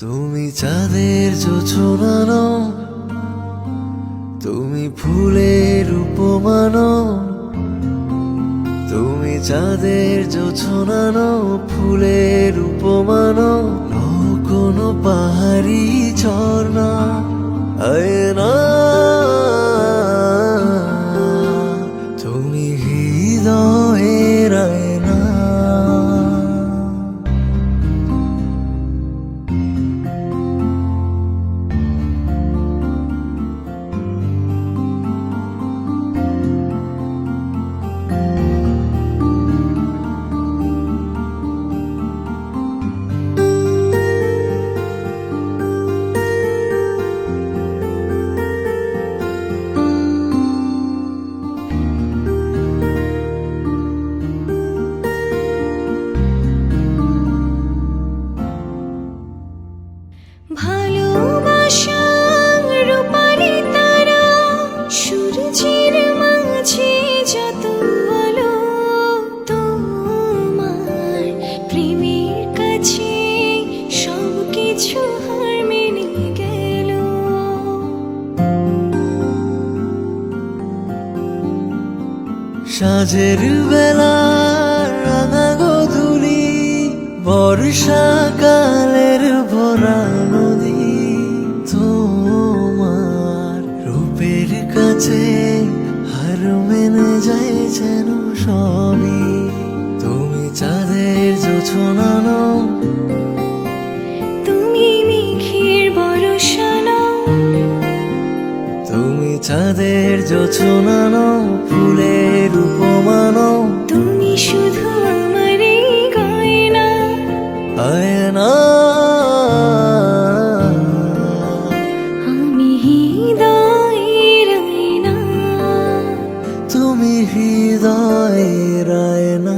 তুমি চাঁদের জোছনানো, তুমি ফুলের উপমানো। তুমি চাঁদের জোছনানো, ফুলের উপমানো। কোনো পাহাড়ি ঝর্ণা আয়না, তুমি হৃদয়ের আয়না। ভালোবাসা রূপালি তারা, সূর্যের মাঝে যত আলো, তোমার প্রেমের কাছে সবকিছু হার মেনে গেল। সাঁঝের বেলা রাঙা গোধূলি, বর্ষাকালের ভরা নদী। তোমার রূপের কাছে হার মেনে যায় যেন সবই। তুমি চাঁদের জোছনানো, তুমি মেঘের বরষানো। তুমি চাঁদের জোছনানো, ফুলের উপমানো। তুমি শুধু আমারই গয়না, আয়না, আমি হৃদয়ের আয়না। তুমি হৃদয়ের আয়না।